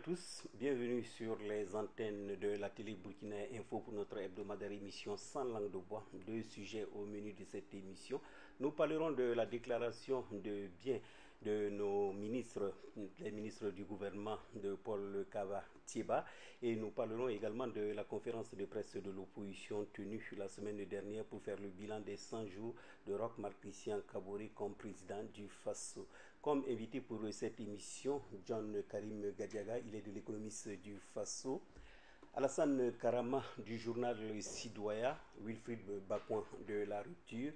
tous, bienvenue sur les antennes de la télé Burkina Info pour notre hebdomadaire émission sans langue de bois. Deux sujets au menu de cette émission. Nous parlerons de la déclaration de biens de nos ministres, les ministres du gouvernement de Paul Kaba-Tieba, et nous parlerons également de la conférence de presse de l'opposition tenue la semaine dernière pour faire le bilan des 100 jours de Roch Marc Christian Kaboré comme président du FASO. Comme invité pour cette émission, John Karim Gadiaga, il est de l'économiste du FASO. Alassane Karama du journal Le Sidoya, Wilfried Bakouin de La Rupture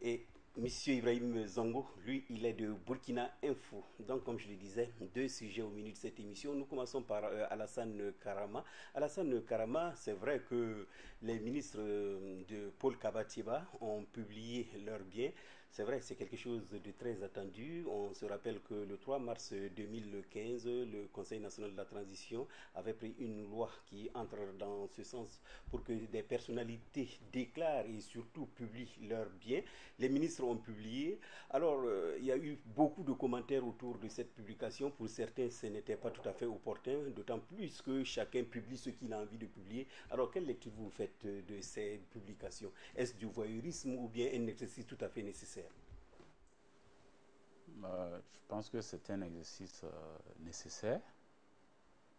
et Monsieur Ibrahim Zongo, lui, il est de Burkina Info. Donc, comme je le disais, deux sujets au milieu de cette émission. Nous commençons par Alassane Karama. Alassane Karama, c'est vrai que les ministres de Paul Kaba-Tieba ont publié leurs biens. C'est vrai, c'est quelque chose de très attendu. On se rappelle que le 3 mars 2015, le Conseil national de la transition avait pris une loi qui entre dans ce sens pour que des personnalités déclarent et surtout publient leurs biens. Les ministres ont publié. Alors, il y a eu beaucoup de commentaires autour de cette publication. Pour certains, ce n'était pas tout à fait opportun, d'autant plus que chacun publie ce qu'il a envie de publier. Alors, quelle lecture vous faites de ces publications? Est-ce du voyeurisme ou bien un exercice tout à fait nécessaire? Je pense que c'est un exercice nécessaire,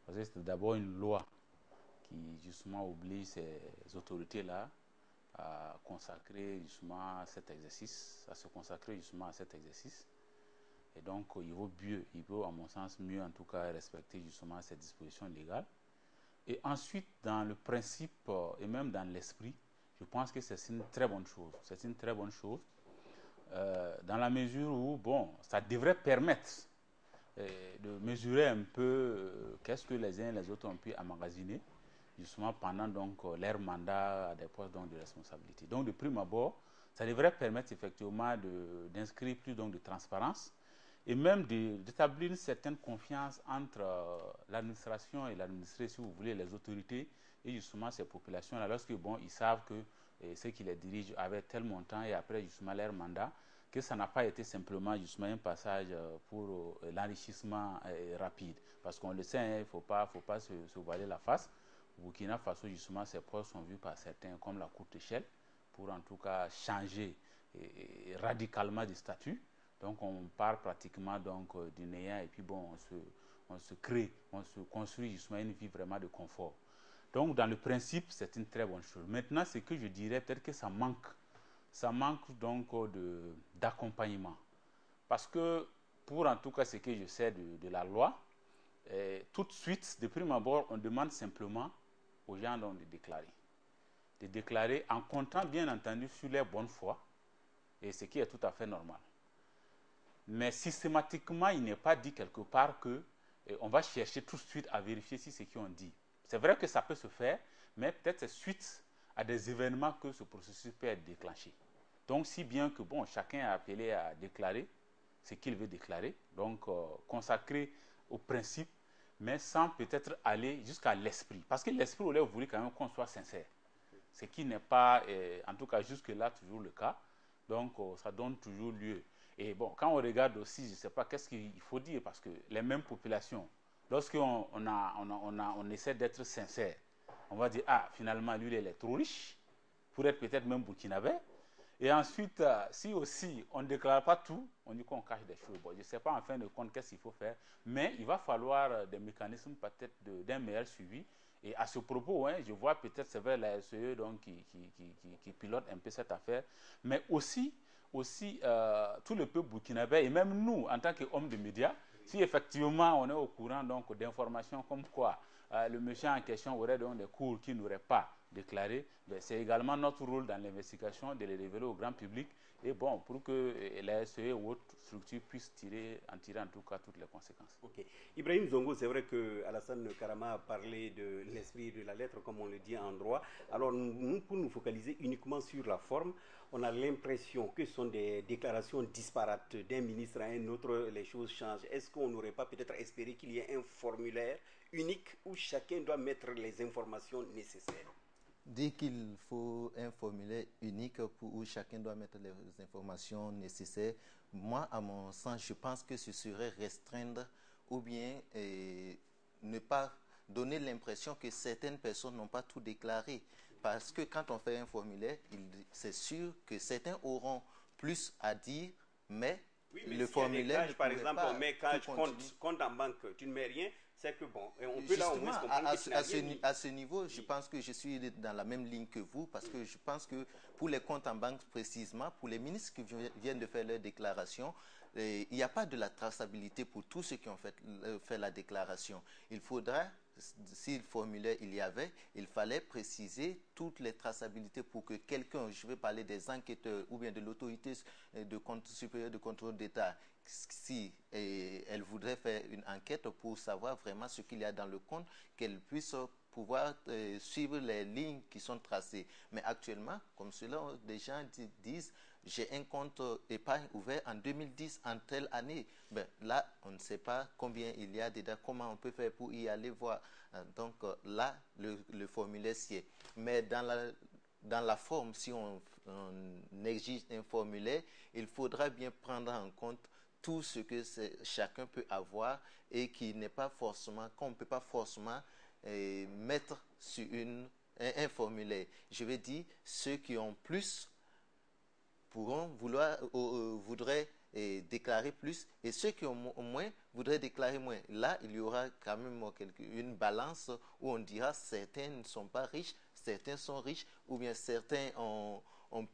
parce que c'est d'abord une loi qui justement oblige ces autorités-là à consacrer justement cet exercice, à se consacrer justement à cet exercice. Et donc il vaut à mon sens mieux en tout cas respecter justement ces dispositions légales. Et ensuite, dans le principe et même dans l'esprit, je pense que c'est une très bonne chose. C'est une très bonne chose. Dans la mesure où, bon, ça devrait permettre de mesurer un peu qu'est-ce que les uns et les autres ont pu emmagasiner, justement pendant donc leur mandat à des postes donc, de responsabilité. Donc, de prime abord, ça devrait permettre effectivement d'inscrire plus donc, de transparence et même d'établir une certaine confiance entre l'administration et l'administré, si vous voulez, les autorités et justement ces populations-là, lorsque bon, ils savent que ceux qui les dirigent avaient tel montant et après justement leur mandat, que ça n'a pas été simplement justement un passage pour l'enrichissement rapide. Parce qu'on le sait, hein, il ne faut pas se voiler la face. Au Burkina Faso, justement, ces postes sont vus par certains comme la courte échelle pour en tout cas changer radicalement de statut. Donc on part pratiquement donc du néant et puis bon, on se construit justement une vie vraiment de confort. Donc dans le principe, c'est une très bonne chose. Maintenant, ce que je dirais, peut-être que ça manque donc d'accompagnement. Parce que pour en tout cas ce que je sais de la loi, tout de suite, de prime abord, on demande simplement aux gens donc de déclarer. De déclarer en comptant bien entendu sur leur bonne foi, et ce qui est tout à fait normal. Mais systématiquement, il n'est pas dit quelque part que on va chercher tout de suite à vérifier si ce qu'ils ont dit. C'est vrai que ça peut se faire, mais peut-être c'est suite à des événements que ce processus peut être déclenché. Donc, si bien que bon, chacun est appelé à déclarer ce qu'il veut déclarer, donc consacré au principe, mais sans peut-être aller jusqu'à l'esprit. Parce que l'esprit, on a voulu quand même qu'on soit sincère. Ce qui n'est pas, en tout cas jusque-là, toujours le cas. Donc, ça donne toujours lieu. Et bon, quand on regarde aussi, je ne sais pas, qu'est-ce qu'il faut dire, parce que les mêmes populations, lorsqu'on on essaie d'être sincère, on va dire, ah, finalement, lui, il est trop riche, pour être peut-être même burkinabé. Et ensuite, si aussi on ne déclare pas tout, on dit qu'on cache des choses. Bon, je ne sais pas en fin de compte qu'est-ce qu'il faut faire, mais il va falloir des mécanismes peut-être d'un meilleur suivi. Et à ce propos, hein, je vois peut-être c'est vers la SE donc, qui pilote un peu cette affaire, mais aussi tout le peuple burkinabé et même nous, en tant qu'hommes de médias, si effectivement on est au courant donc d'informations comme quoi le monsieur en question aurait donc des cours qu'il n'aurait pas déclarés, c'est également notre rôle dans l'investigation de les révéler au grand public et bon, pour que la SE ou autre structure puisse en tirer en tout cas toutes les conséquences. Ok. Ibrahim Zongo, c'est vrai que Alassane Karama a parlé de l'esprit de la lettre, comme on le dit en droit. Alors, nous, pour nous focaliser uniquement sur la forme, on a l'impression que ce sont des déclarations disparates d'un ministre à un autre, les choses changent. Est-ce qu'on n'aurait pas peut-être espéré qu'il y ait un formulaire unique où chacun doit mettre les informations nécessaires? Dit qu'il faut un formulaire unique où chacun doit mettre les informations nécessaires. Moi, à mon sens, je pense que ce serait restreindre ou bien ne pas donner l'impression que certaines personnes n'ont pas tout déclaré. Parce que quand on fait un formulaire, c'est sûr que certains auront plus à dire, mais oui, mais le formulaire ne par pourrait exemple, pas on met cash, compte en banque, tu ne mets rien, c'est que bon, et on peut là au moins justement, comprendre que tu n'as rien mis. à ce niveau, je pense que je suis dans la même ligne que vous, parce que je pense que pour les comptes en banque précisément, pour les ministres qui viennent de faire leur déclaration, il n'y a pas de la traçabilité pour tous ceux qui ont fait la déclaration. Il faudra, si le formulaire il y avait, il fallait préciser toutes les traçabilités pour que quelqu'un, je vais parler des enquêteurs ou bien de l'autorité de compte supérieur de contrôle d'État, si elle voudrait faire une enquête pour savoir vraiment ce qu'il y a dans le compte, qu'elle puisse pouvoir suivre les lignes qui sont tracées. Mais actuellement, comme cela, des gens disent, j'ai un compte épargne ouvert en 2010, en telle année. Ben, là, on ne sait pas combien il y a dedans, comment on peut faire pour y aller voir. Donc là, le formulaire s'y est. Mais dans la forme, si on exige un formulaire, il faudra bien prendre en compte tout ce que chacun peut avoir et qui n'est pas forcément, qu'on ne peut pas forcément mettre sur un formulaire. Je vais dire, ceux qui ont plus voudraient déclarer plus, et ceux qui ont moins voudraient déclarer moins. Là, il y aura quand même une balance où on dira certains ne sont pas riches, certains sont riches, ou bien certains ont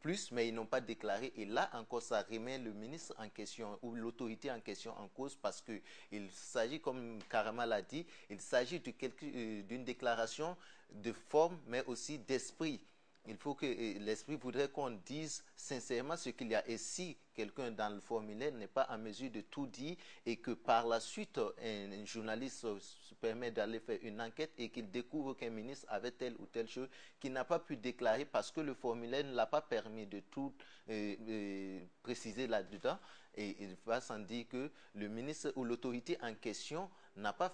plus, mais ils n'ont pas déclaré. Et là encore, ça remet le ministre en question ou l'autorité en question en cause, parce qu'il s'agit, comme Karama l'a dit, il s'agit d'une déclaration de forme, mais aussi d'esprit. Il faut que l'esprit voudrait qu'on dise sincèrement ce qu'il y a. Et si quelqu'un dans le formulaire n'est pas en mesure de tout dire et que par la suite un journaliste se permet d'aller faire une enquête et qu'il découvre qu'un ministre avait telle ou telle chose qu'il n'a pas pu déclarer parce que le formulaire ne l'a pas permis de tout préciser là-dedans, et il va sans dire que le ministre ou l'autorité en question n'a pas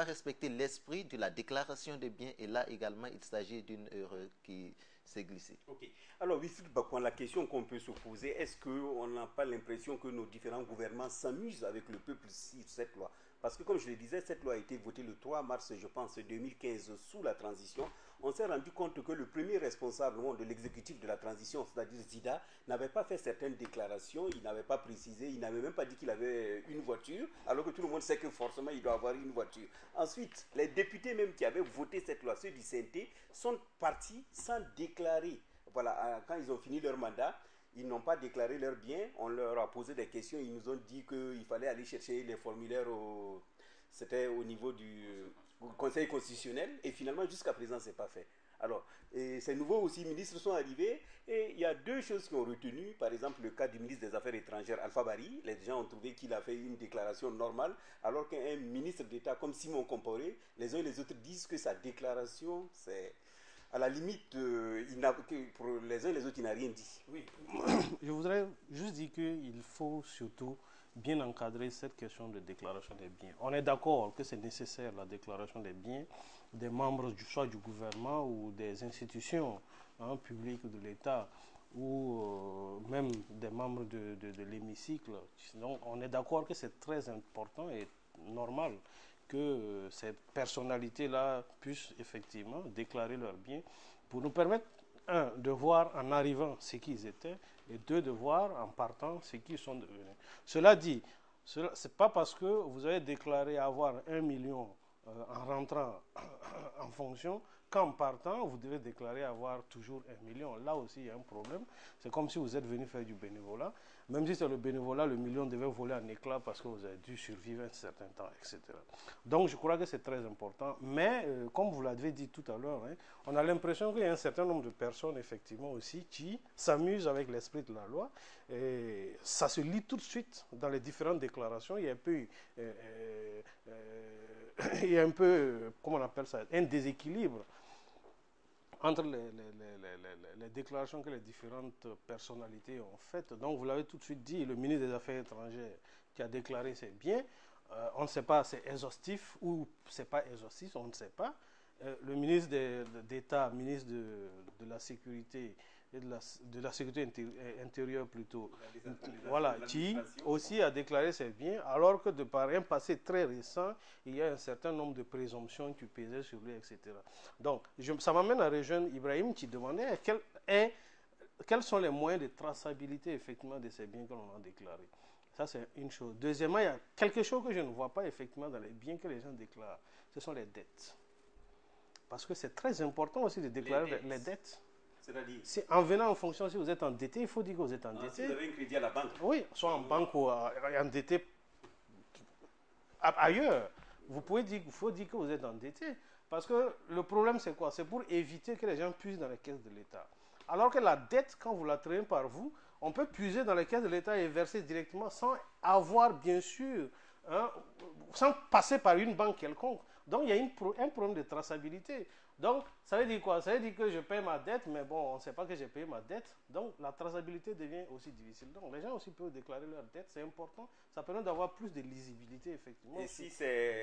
respecté l'esprit de la déclaration des biens, et là également il s'agit d'une erreur qui s'est glissée. Ok. Alors, Wilfried Bakouan, la question qu'on peut se poser, est-ce qu'on n'a pas l'impression que nos différents gouvernements s'amusent avec le peuple sur cette loi? Parce que, comme je le disais, cette loi a été votée le 3 mars, je pense, 2015, sous la transition. On s'est rendu compte que le premier responsable de l'exécutif de la transition, c'est-à-dire Zida, n'avait pas fait certaines déclarations, il n'avait pas précisé, il n'avait même pas dit qu'il avait une voiture, alors que tout le monde sait que forcément il doit avoir une voiture. Ensuite, les députés même qui avaient voté cette loi, ceux du CNT, sont partis sans déclarer. Voilà, quand ils ont fini leur mandat, ils n'ont pas déclaré leurs biens, on leur a posé des questions, ils nous ont dit qu'il fallait aller chercher les formulaires, c'était au niveau du Conseil constitutionnel, et finalement jusqu'à présent c'est pas fait. Alors, ces nouveaux aussi ministres sont arrivés, et il y a deux choses qui ont retenu, par exemple le cas du ministre des Affaires étrangères Alpha Bari, les gens ont trouvé qu'il a fait une déclaration normale, alors qu'un ministre d'État comme Simon Comporé, les uns et les autres disent que sa déclaration, c'est à la limite, pour les uns et les autres, il n'a rien dit. Oui, je voudrais juste dire qu'il faut surtout bien encadrer cette question de déclaration des biens. On est d'accord que c'est nécessaire la déclaration des biens des membres soit du gouvernement ou des institutions publiques de l'État ou même des membres de l'hémicycle. Donc on est d'accord que c'est très important et normal que ces personnalités-là puissent effectivement déclarer leurs biens pour nous permettre, un, de voir en arrivant ce qu'ils étaient, et deux, de voir en partant ce qu'ils sont devenus. Cela dit, ce n'est pas parce que vous avez déclaré avoir 1 million en rentrant en fonction qu'en partant, vous devez déclarer avoir toujours 1 million. Là aussi, il y a un problème. C'est comme si vous êtes venu faire du bénévolat. Même si c'est le bénévolat, le million devait voler en éclats parce que vous avez dû survivre un certain temps, etc. Donc, je crois que c'est très important. Mais, comme vous l'avez dit tout à l'heure, on a l'impression qu'il y a un certain nombre de personnes, effectivement, aussi, qui s'amusent avec l'esprit de la loi. Et ça se lit tout de suite dans les différentes déclarations. Il y a un peu, comment on appelle ça, un déséquilibre entre les déclarations que les différentes personnalités ont faites. Donc, vous l'avez tout de suite dit, le ministre des Affaires étrangères qui a déclaré ses biens, on ne sait pas c'est exhaustif ou c'est pas exhaustif, on ne sait pas. Le ministre d'État, ministre de la Sécurité, et de la sécurité intérieure plutôt, voilà, qui aussi a déclaré ses biens, alors que de par un passé très récent, il y a un certain nombre de présomptions qui pesaient sur lui, etc. Donc, ça m'amène à rejoindre Ibrahim qui demandait quels sont les moyens de traçabilité effectivement de ces biens que l'on a déclarés. Ça, c'est une chose. Deuxièmement, il y a quelque chose que je ne vois pas effectivement dans les biens que les gens déclarent. Ce sont les dettes. Parce que c'est très important aussi de déclarer les dettes. C'est-à-dire, en venant en fonction, si vous êtes endetté, il faut dire que vous êtes endetté. Si vous avez un crédit à la banque. Oui, soit en banque ou endetté ailleurs. Il faut dire que vous êtes endetté. Parce que le problème, c'est quoi? C'est pour éviter que les gens puissent dans les caisses de l'État. Alors que la dette, quand vous la traînez par vous, on peut puiser dans les caisses de l'État et verser directement sans avoir, bien sûr, sans passer par une banque quelconque. Donc, il y a un problème de traçabilité. Donc, ça veut dire quoi? Ça veut dire que je paye ma dette, mais bon, on ne sait pas que j'ai payé ma dette. Donc, la traçabilité devient aussi difficile. Donc, les gens aussi peuvent déclarer leur dette, c'est important. Ça permet d'avoir plus de lisibilité, effectivement. Et si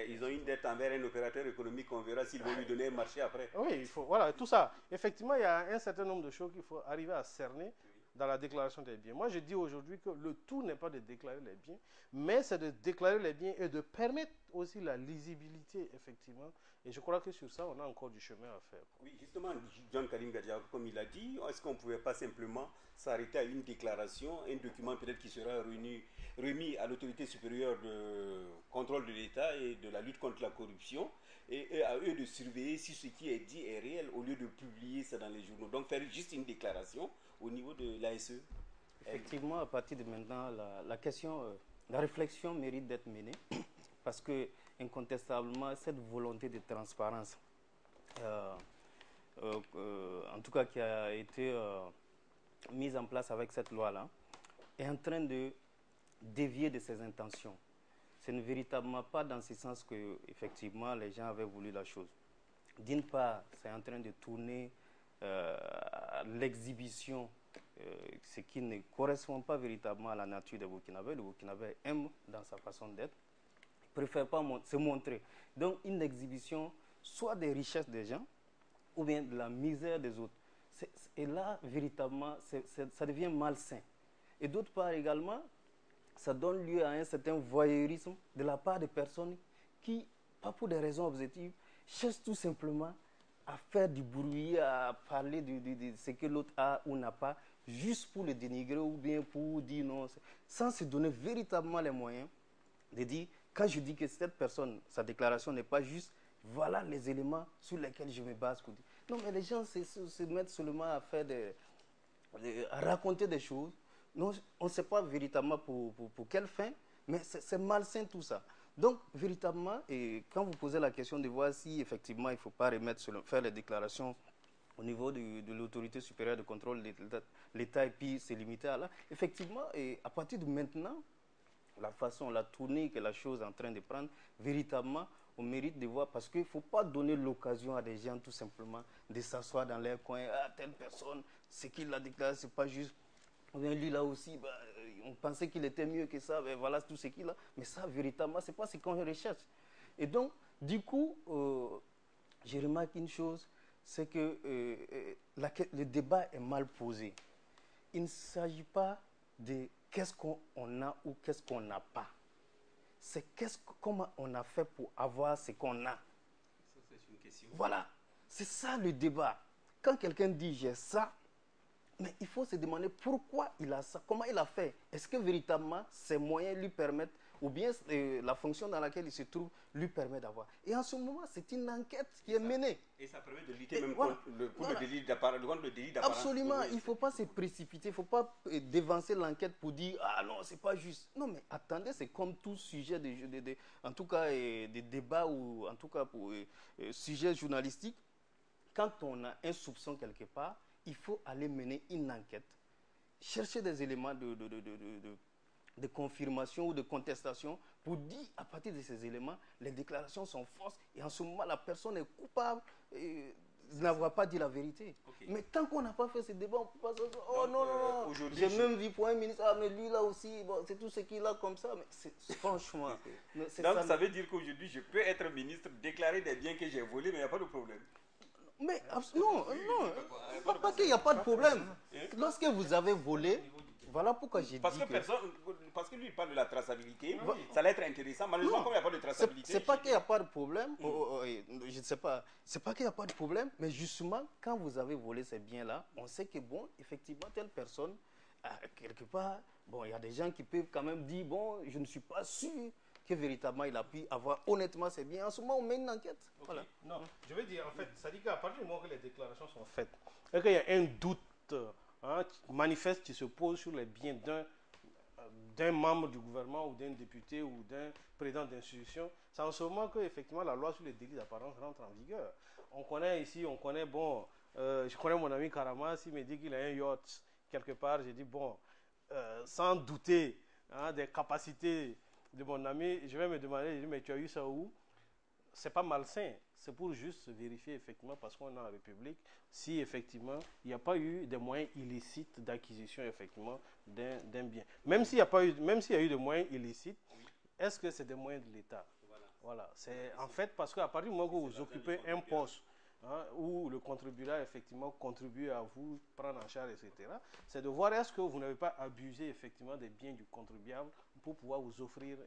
ils ont une dette envers un opérateur économique, on verra s'ils vont lui donner un marché après. Oui, il faut, voilà, tout ça. Effectivement, il y a un certain nombre de choses qu'il faut arriver à cerner dans la déclaration des biens. Moi, je dis aujourd'hui que le tout n'est pas de déclarer les biens, mais c'est de déclarer les biens et de permettre aussi la lisibilité, effectivement. Et je crois que sur ça, on a encore du chemin à faire. Oui, justement, John Karim Gadja, comme il a dit, est-ce qu'on ne pouvait pas simplement s'arrêter à une déclaration, un document peut-être qui sera remis à l'autorité supérieure de contrôle de l'État et de la lutte contre la corruption, et à eux de surveiller si ce qui est dit est réel au lieu de publier ça dans les journaux. Donc faire juste une déclaration au niveau de l'ASE. Effectivement, à partir de maintenant, la réflexion mérite d'être menée parce que incontestablement, cette volonté de transparence, en tout cas qui a été mise en place avec cette loi-là, est en train de dévier de ses intentions. Ce n'est véritablement pas dans ce sens que, effectivement, les gens avaient voulu la chose. D'une part, c'est en train de tourner à l'exhibition, ce qui ne correspond pas véritablement à la nature des Burkinabés. Le Burkinabé aime dans sa façon d'être. Il ne préfère pas se montrer. Donc, une exhibition, soit des richesses des gens, ou bien de la misère des autres. Et là, véritablement, ça devient malsain. Et d'autre part également, ça donne lieu à un certain voyeurisme de la part des personnes qui, pas pour des raisons objectives, cherchent tout simplement à faire du bruit, à parler de ce que l'autre a ou n'a pas, juste pour le dénigrer ou bien pour dire non, sans se donner véritablement les moyens de dire, quand je dis que cette personne, sa déclaration n'est pas juste, voilà les éléments sur lesquels je me base. Non, mais les gens se mettent seulement à faire à raconter des choses. Non, on ne sait pas véritablement pour quelle fin, mais c'est malsain tout ça. Donc, véritablement, et quand vous posez la question de voir si effectivement il ne faut pas faire les déclarations au niveau de l'autorité supérieure de contrôle de l'État et puis se limiter à là, effectivement, et à partir de maintenant, la tournée que la chose est en train de prendre, véritablement, on mérite de voir, parce qu'il ne faut pas donner l'occasion à des gens tout simplement de s'asseoir dans leur coin, telle personne, ce qu'il a déclaré, ce n'est pas juste. Lui là aussi, on pensait qu'il était mieux que ça, voilà tout ce qu'il a. Mais ça, véritablement, ce n'est pas ce qu'on recherche. Et donc, du coup, je remarque une chose, c'est que le débat est mal posé. Il ne s'agit pas de qu'est-ce qu'on a ou qu'est-ce qu'on n'a pas. C'est comment on a fait pour avoir ce qu'on a. Ça, c'est une question. Voilà, c'est ça le débat. Quand quelqu'un dit j'ai ça, mais il faut se demander pourquoi il a ça, comment il a fait. Est-ce que véritablement ces moyens lui permettent, ou bien la fonction dans laquelle il se trouve lui permet d'avoir. Et en ce moment, c'est une enquête qui est menée. Et ça permet de lutter même contre le délit d'apparence. Absolument, il ne faut pas se précipiter, il ne faut pas dévancer l'enquête pour dire « Ah non, ce n'est pas juste ». Non, mais attendez, c'est comme tout sujet, en tout cas des débats ou en tout cas pour sujet journalistique. Quand on a un soupçon quelque part, il faut aller mener une enquête, chercher des éléments de confirmation ou de contestation pour dire à partir de ces éléments, les déclarations sont fausses et en ce moment, la personne est coupable de n'avoir pas dit la vérité. Okay. Mais tant qu'on n'a pas fait ce débat, on ne peut pas se dire, oh non, j'ai même vu pour un ministre, mais lui là aussi, c'est tout ce qu'il a comme ça. Mais franchement. Donc ça veut dire qu'aujourd'hui, je peux être ministre, déclarer des biens que j'ai volés, mais il n'y a pas de problème. Mais non, pas qu'il n'y a pas de problème. Lorsque vous avez volé, voilà pourquoi j'ai dit parce que lui, il parle de la traçabilité. Ça allait être intéressant. Malheureusement, comme il n'y a pas de traçabilité... C'est pas qu'il n'y a pas de problème. Je ne sais pas. C'est pas qu'il n'y a pas de problème. Mais justement, quand vous avez volé ces biens-là, on sait que, bon, effectivement, telle personne, quelque part, bon, il y a des gens qui peuvent quand même dire, bon, je ne suis pas sûr que véritablement il a pu avoir honnêtement ces biens. En ce moment, on met une enquête. Okay. Voilà. Non, je veux dire, en fait, ça dit qu'à partir du moment que les déclarations sont faites, et qu'il y a un doute manifeste qui se pose sur les biens d'un membre du gouvernement ou d'un député ou d'un président d'institution, c'est en ce moment que effectivement la loi sur les délits d'apparence rentre en vigueur. On connaît ici, je connais mon ami Karama, s'il me dit qu'il a un yacht quelque part, j'ai dit bon, sans douter des capacités de mon ami, je vais me demander, je dis, mais tu as eu ça où? C'est pas malsain, c'est pour juste vérifier effectivement, parce qu'on est en République, si effectivement il n'y a pas eu des moyens illicites d'acquisition effectivement d'un bien. Même s'il y a eu des moyens illicites, est-ce que c'est des moyens de l'État? Voilà. C'est en fait parce qu'à partir du moment où vous occupez un poste où le contribuable effectivement contribue à vous prendre en charge, etc., c'est de voir est-ce que vous n'avez pas abusé effectivement des biens du contribuable pour pouvoir vous offrir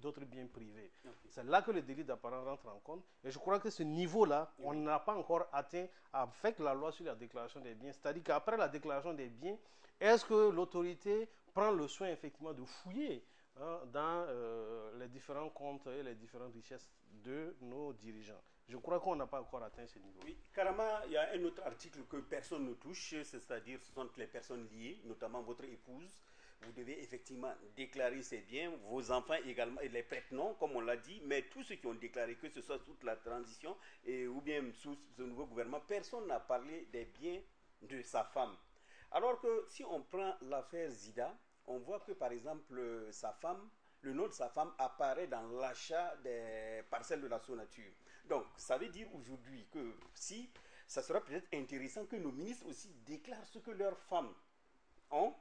d'autres biens privés. Okay. C'est là que le délit d'apparence rentre en compte. Et je crois que ce niveau-là, on n'a pas encore atteint avec la loi sur la déclaration des biens. C'est-à-dire qu'après la déclaration des biens, est-ce que l'autorité prend le soin effectivement de fouiller dans les différents comptes et les différentes richesses de nos dirigeants? Je crois qu'on n'a pas encore atteint ce niveau. Oui, Karama, il y a un autre article que personne ne touche, c'est-à-dire ce sont les personnes liées, notamment votre épouse. Vous devez effectivement déclarer ces biens, vos enfants également, et les prête-noms, comme on l'a dit, mais tous ceux qui ont déclaré, que ce soit sous la transition ou bien sous ce nouveau gouvernement, personne n'a parlé des biens de sa femme. Alors que si on prend l'affaire Zida, on voit que par exemple sa femme, le nom de sa femme apparaît dans l'achat des parcelles de la Sonature. Donc ça veut dire aujourd'hui que si, ça sera peut-être intéressant que nos ministres aussi déclarent ce que leurs femmes ont,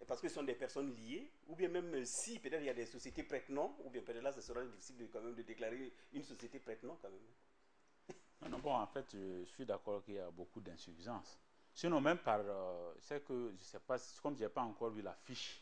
parce que ce sont des personnes liées, ou bien même si peut-être il y a des sociétés prête-noms, ou bien peut-être là ce sera difficile quand même de déclarer une société prête-noms quand même. Non, bon, en fait, je suis d'accord qu'il y a beaucoup d'insuffisances. Sinon, même c'est que, je ne sais pas, comme je n'ai pas encore vu la fiche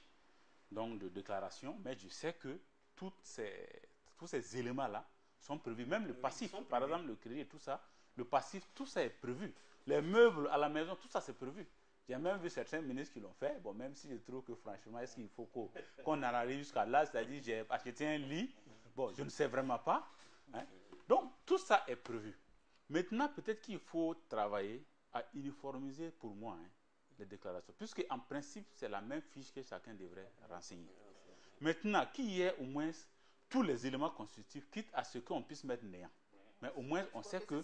donc, de déclaration, mais je sais que tous ces éléments-là sont prévus. Même le passif, par exemple, le crédit et tout ça, le passif, tout ça est prévu. Les meubles à la maison, tout ça c'est prévu. J'ai même vu certains ministres qui l'ont fait. Bon, même si je trouve que franchement, est-ce qu'il faut qu'on en arrive jusqu'à là, c'est-à-dire j'ai acheté un lit, bon, je ne sais vraiment pas. Hein. Donc, tout ça est prévu. Maintenant, peut-être qu'il faut travailler à uniformiser pour moi les déclarations, puisque en principe, c'est la même fiche que chacun devrait renseigner. Maintenant, qu'il y ait au moins tous les éléments constitutifs, quitte à ce qu'on puisse mettre néant. Mais au moins, on sait que...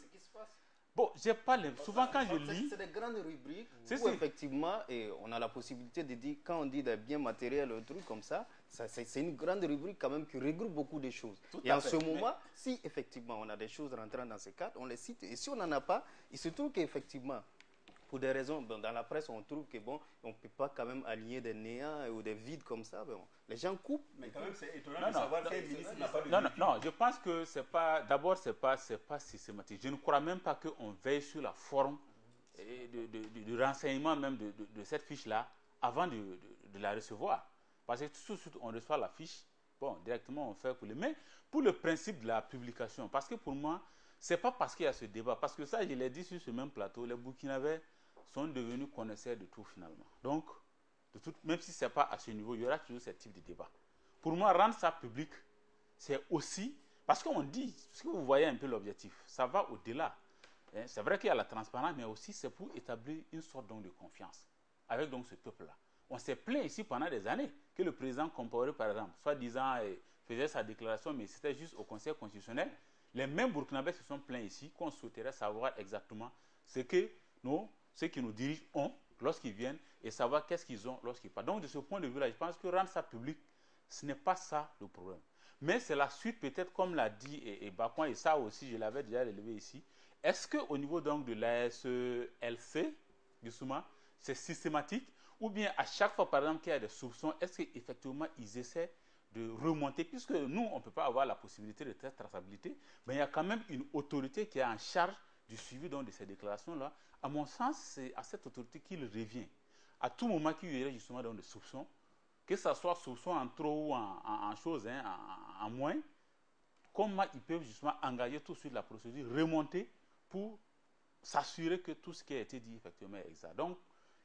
Bon, j'ai pas souvent quand je lis... C'est des grandes rubriques où effectivement, on a la possibilité de dire, quand on dit des biens matériels, un truc comme ça, c'est une grande rubrique quand même qui regroupe beaucoup de choses. Et en ce moment, si effectivement on a des choses rentrant dans ces cadres, on les cite. Et si on n'en a pas, il se trouve qu'effectivement, pour des raisons, dans la presse, on trouve que bon, on ne peut pas quand même aligner des néants ou des vides comme ça. Bon, les gens coupent. Mais quand même, c'est étonnant de savoir qu'un ministre n'a pas de... Non, je pense que c'est pas... D'abord, c'est pas systématique. Je ne crois même pas qu'on veille sur la forme du renseignement même de cette fiche-là avant de la recevoir. Parce que tout de suite, on reçoit la fiche, bon, directement, on fait pour les... Mais pour le principe de la publication, parce que pour moi, c'est pas parce qu'il y a ce débat, parce que ça, je l'ai dit sur ce même plateau, les Burkinabés sont devenus connaisseurs de tout finalement. Donc, même si ce n'est pas à ce niveau, il y aura toujours ce type de débat. Pour moi, rendre ça public, c'est aussi... Parce qu'on dit, parce que vous voyez un peu l'objectif, ça va au-delà. C'est vrai qu'il y a la transparence, mais aussi c'est pour établir une sorte donc, de confiance avec donc, ce peuple-là. On s'est plaint ici pendant des années que le président Compaoré, par exemple, soi-disant faisait sa déclaration, mais c'était juste au Conseil constitutionnel. Les mêmes Burkinabés se sont plaints ici qu'on souhaiterait savoir exactement ce que ceux qui nous dirigent ont lorsqu'ils viennent et savoir qu'est-ce qu'ils ont lorsqu'ils partent. Donc, de ce point de vue-là, je pense que rendre ça public, ce n'est pas ça le problème. Mais c'est la suite, peut-être, comme l'a dit Bakouan, et ça aussi, je l'avais déjà relevé ici. Est-ce qu'au niveau donc de l'ASLC, justement, c'est systématique ou bien à chaque fois, par exemple, qu'il y a des soupçons, est-ce qu'effectivement, ils essaient de remonter, puisque nous, on ne peut pas avoir la possibilité de traçabilité, mais il y a quand même une autorité qui est en charge du suivi donc, de ces déclarations-là, à mon sens, c'est à cette autorité qu'il revient. À tout moment qu'il y aurait justement donc, des soupçons, que ce soit soupçons en trop ou en choses, hein, en moins, comment ils peuvent justement engager tout de suite la procédure, remonter pour s'assurer que tout ce qui a été dit effectivement est exact. Donc,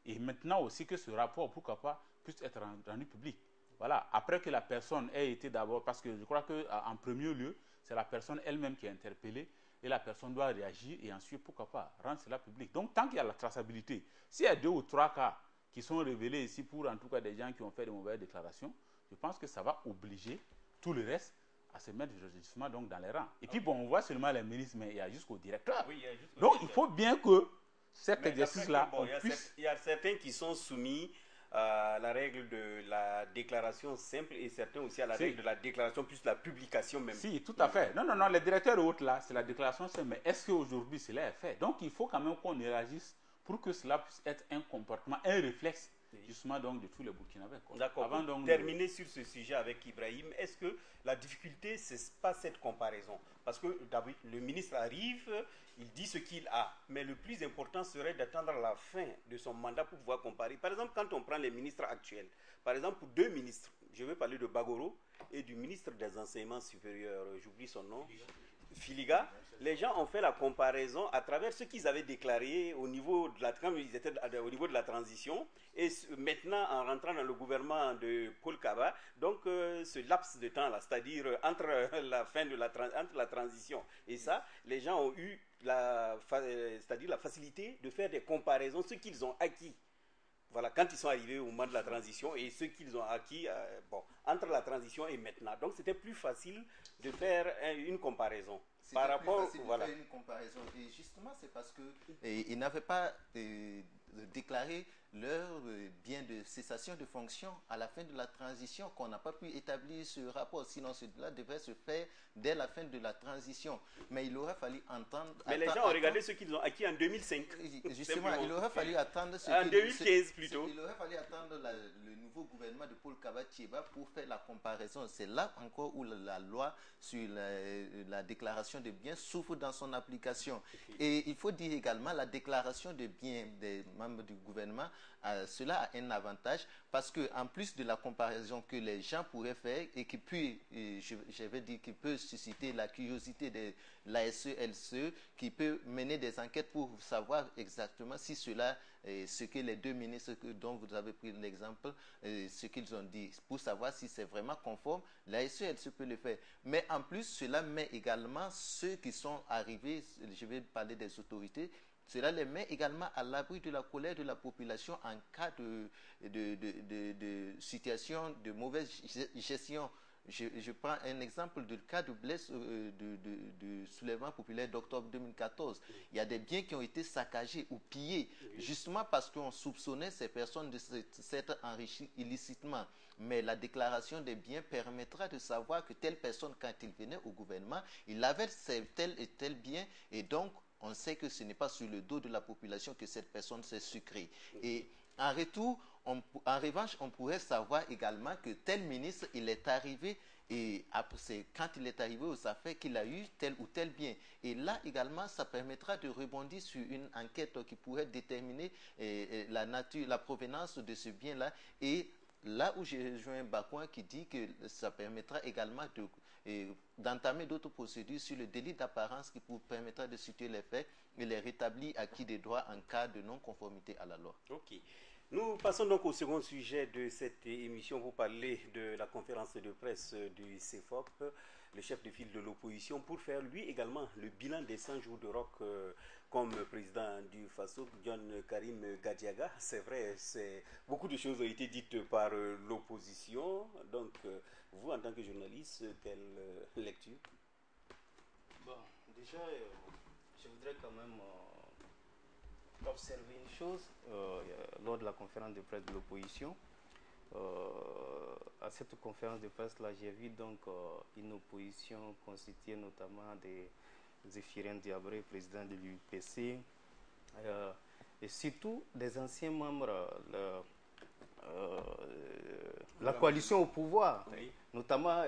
et maintenant aussi que ce rapport, pourquoi pas, puisse être rendu public. Voilà, après que la personne ait été d'abord, parce que je crois qu'en premier lieu, c'est la personne elle-même qui est interpellée et la personne doit réagir et ensuite, pourquoi pas, rendre cela public. Donc, tant qu'il y a la traçabilité, s'il y a 2 ou 3 cas qui sont révélés ici pour en tout cas des gens qui ont fait de mauvaises déclarations, je pense que ça va obliger tout le reste à se mettre justement donc dans les rangs. Et puis bon, on voit seulement les ministres, mais il y a jusqu'au directeur. Oui, il y a jusqu'au donc directeur. il faut bien que cet exercice-là, bon, puisse... il y a certains qui sont soumis à la règle de la déclaration simple et certains aussi à la règle de la déclaration plus la publication même. Si, tout à fait. Non, les directeurs et autres là, c'est la déclaration simple, mais est-ce qu'aujourd'hui cela est fait? Donc il faut quand même qu'on réagisse pour que cela puisse être un comportement, un réflexe justement donc de tous les Burkinabés. D'accord. Pour terminer sur ce sujet avec Ibrahim, est-ce que la difficulté, c'est pas cette comparaison? Parce que d'abord, le ministre arrive, il dit ce qu'il a, mais le plus important serait d'attendre la fin de son mandat pour pouvoir comparer. Par exemple, quand on prend les ministres actuels, par exemple, pour 2 ministres, je vais parler de Bagoro et du ministre des Enseignements supérieurs, j'oublie son nom, Filiga, les gens ont fait la comparaison à travers ce qu'ils avaient déclaré au niveau de la, quand ils étaient au niveau de la transition et maintenant en rentrant dans le gouvernement de Paul Kaba, donc ce laps de temps là, c'est-à-dire entre la fin de entre la transition et ça, les gens ont eu c'est-à-dire la facilité de faire des comparaisons, ce qu'ils ont acquis. Voilà, quand ils sont arrivés au moment de la transition et ce qu'ils ont acquis entre la transition et maintenant. Donc c'était plus facile de faire une comparaison. Par rapport, plus facile de faire une comparaison. Et justement, c'est parce qu'ils n'avaient pas déclaré leur bien de cessation de fonction à la fin de la transition qu'on n'a pas pu établir ce rapport. Sinon, cela devrait se faire dès la fin de la transition. Mais il aurait fallu entendre... Mais les gens ont regardé ce qu'ils ont acquis en 2005. Justement, il aurait fallu attendre... En 2015 plutôt. Il aurait fallu attendre le nouveau gouvernement de Paul Kaba-Thiéba pour faire la comparaison. C'est là encore où la loi sur la déclaration de biens souffre dans son application. Et il faut dire également la déclaration de biens des membres du gouvernement, cela a un avantage parce que en plus de la comparaison que les gens pourraient faire et qui peut, je vais dire, qui peut susciter la curiosité de l'ASE, LCE, qui peut mener des enquêtes pour savoir exactement si cela, ce que les 2 ministres dont vous avez pris l'exemple, ce qu'ils ont dit, pour savoir si c'est vraiment conforme, l'ASE, LCE peut le faire. Mais en plus, cela met également ceux qui sont arrivés, je vais parler des autorités, cela les met également à l'abri de la colère de la population en cas de situation de mauvaise gestion. Je prends un exemple du cas de Blaise du soulèvement populaire d'octobre 2014. Il y a des biens qui ont été saccagés ou pillés, justement parce qu'on soupçonnait ces personnes de s'être enrichies illicitement. Mais la déclaration des biens permettra de savoir que telle personne, quand il venait au gouvernement, il avait tel et tel bien, et donc on sait que ce n'est pas sur le dos de la population que cette personne s'est sucrée. Et en retour, en revanche, on pourrait savoir également que tel ministre, il est arrivé, et c'est quand il est arrivé aux affaires qu'il a eu tel ou tel bien. Et là également, ça permettra de rebondir sur une enquête qui pourrait déterminer la nature, la provenance de ce bien-là. Et là où j'ai rejoint Bakouin qui dit que ça permettra également d'entamer d'autres procédures sur le délit d'apparence qui permettra de situer les faits et les rétablir acquis des droits en cas de non-conformité à la loi. Ok. Nous passons donc au second sujet de cette émission. Vous parlez de la conférence de presse du CEFOP, le chef de file de l'opposition, pour faire lui également le bilan des 100 jours de rock comme président du FASO, John Karim Gadiaga. C'est vrai, beaucoup de choses ont été dites par l'opposition. Donc, vous, en tant que journaliste, quelle lecture? Bon, déjà, je voudrais quand même observer une chose lors de la conférence de presse de l'opposition. À cette conférence de presse-là, j'ai vu donc une opposition constituée notamment des Zéphirien Diabré, président de l'UPC, et surtout des anciens membres de la coalition au pouvoir, oui, notamment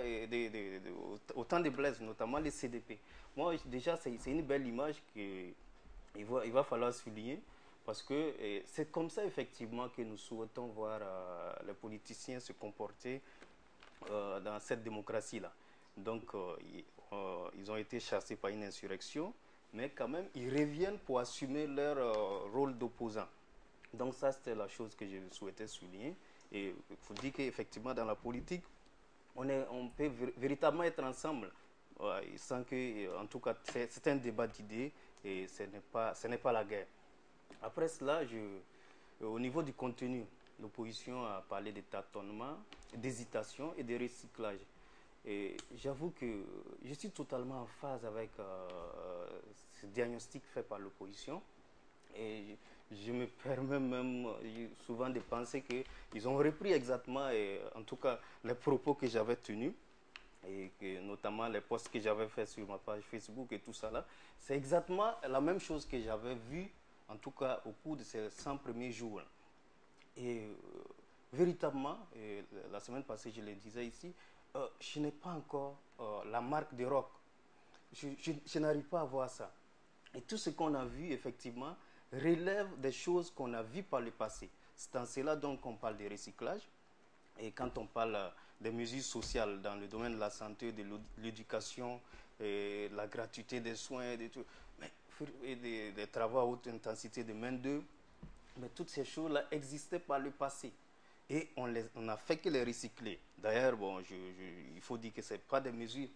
au temps de Blaise, notamment les CDP. Moi, déjà, c'est une belle image il va falloir souligner, parce que c'est comme ça effectivement que nous souhaitons voir les politiciens se comporter dans cette démocratie-là. Donc, ils ont été chassés par une insurrection, mais quand même, ils reviennent pour assumer leur rôle d'opposant. Donc, ça, c'était la chose que je souhaitais souligner. Et il faut dire qu'effectivement, dans la politique, on peut véritablement être ensemble, sans que, en tout cas, c'est un débat d'idées et ce n'est pas la guerre. Après cela, au niveau du contenu, l'opposition a parlé de tâtonnement, d'hésitation et de recyclage. Et j'avoue que je suis totalement en phase avec ce diagnostic fait par l'opposition. Et je me permets même souvent de penser qu'ils ont repris exactement, en tout cas, les propos que j'avais tenus, et que, notamment les posts que j'avais fait sur ma page Facebook et tout ça là. C'est exactement la même chose que j'avais vu, en tout cas au cours de ces 100 premiers jours. Et véritablement, la semaine passée, je le disais ici, je n'ai pas encore la marque de rock. Je n'arrive pas à voir ça. Et tout ce qu'on a vu, effectivement, relève des choses qu'on a vues par le passé. C'est en cela donc qu'on parle de recyclage. Et quand on parle des mesures sociales dans le domaine de la santé, de l'éducation, la gratuité des soins, et des travaux à haute intensité de main-d'œuvre, mais toutes ces choses-là existaient par le passé. Et on n'a fait que les recycler. D'ailleurs, bon, il faut dire que ce n'est pas des mesures,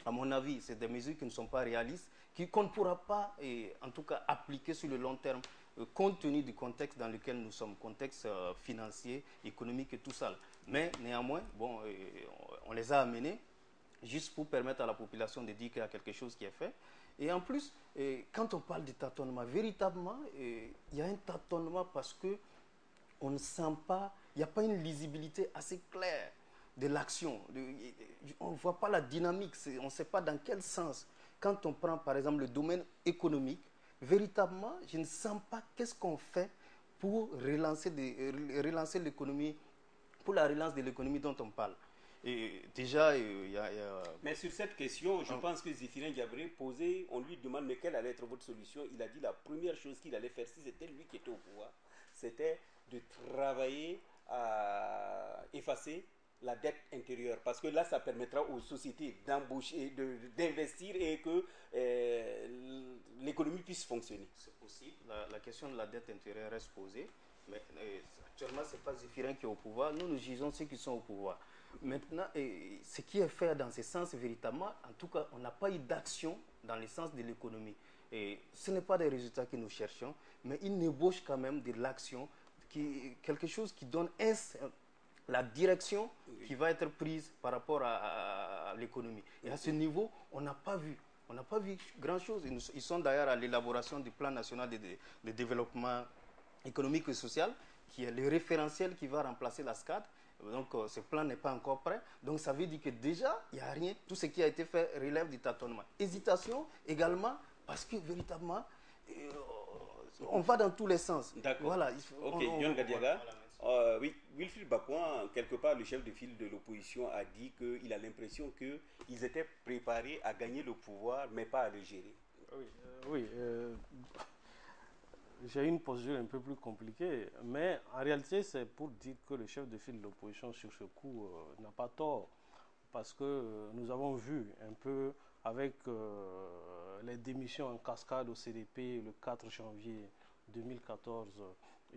à mon avis, c'est des mesures qui ne sont pas réalistes, qu'on ne pourra pas, en tout cas, appliquer sur le long terme, compte tenu du contexte dans lequel nous sommes, contexte financier, économique et tout ça. Mais néanmoins, bon, on les a amenés juste pour permettre à la population de dire qu'il y a quelque chose qui est fait. Et en plus, quand on parle de tâtonnement, véritablement, il y a un tâtonnement parce que on ne sent pas, il n'y a pas une lisibilité assez claire de l'action. On ne voit pas la dynamique, on ne sait pas dans quel sens. Quand on prend par exemple le domaine économique, véritablement, je ne sens pas qu'est-ce qu'on fait pour relancer l'économie, pour la relance de l'économie dont on parle. Et déjà, il y a... Mais sur cette question, je pense que Zéphirin Diabré posé, on lui demande mais quelle allait être votre solution. Il a dit la première chose qu'il allait faire, si c'était lui qui était au pouvoir, c'était de travailler à effacer la dette intérieure. Parce que là, ça permettra aux sociétés d'embaucher, d'investir et que l'économie puisse fonctionner. C'est possible. La question de la dette intérieure reste posée. Mais actuellement, ce n'est pas Zéphirin qui est au pouvoir. Nous jugeons ceux qui sont au pouvoir. Maintenant, ce qui est fait dans ce sens, véritablement, en tout cas, on n'a pas eu d'action dans le sens de l'économie. Et ce n'est pas des résultats que nous cherchons, mais une ébauche quand même de l'action, quelque chose qui donne la direction qui va être prise par rapport à l'économie. Et à ce niveau, on n'a pas vu. On n'a pas vu grand-chose. Ils sont d'ailleurs à l'élaboration du plan national de développement économique et social, qui est le référentiel qui va remplacer la SCAD. Donc, ce plan n'est pas encore prêt. Donc, ça veut dire que déjà, il n'y a rien. Tout ce qui a été fait relève du tâtonnement. Hésitation également, parce que véritablement, on va dans tous les sens. D'accord. Voilà. Ok, John Gadiaga. Oui, Wilfried Bakouan, quelque part, le chef de file de l'opposition a dit qu'il a l'impression qu'ils étaient préparés à gagner le pouvoir, mais pas à le gérer. Oui. J'ai une posture un peu plus compliquée, mais en réalité, c'est pour dire que le chef de file de l'opposition sur ce coup n'a pas tort, parce que nous avons vu un peu avec les démissions en cascade au CDP le 4 janvier 2014,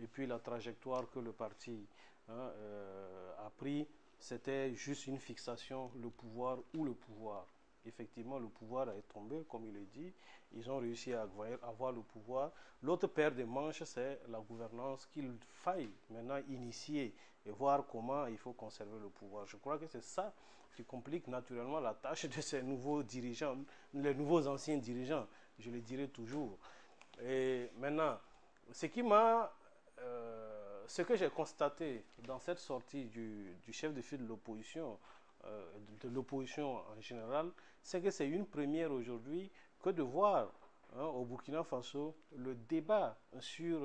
et puis la trajectoire que le parti a pris, c'était juste une fixation, le pouvoir ou le pouvoir. Effectivement, le pouvoir est tombé, comme il le dit. Ils ont réussi à avoir le pouvoir. L'autre paire de manches, c'est la gouvernance qu'il faille maintenant initier et voir comment il faut conserver le pouvoir. Je crois que c'est ça qui complique naturellement la tâche de ces nouveaux dirigeants, les nouveaux anciens dirigeants, je le dirai toujours. Et maintenant, ce que j'ai constaté dans cette sortie du chef de file de l'opposition en général, c'est que c'est une première aujourd'hui que de voir au Burkina Faso le débat sur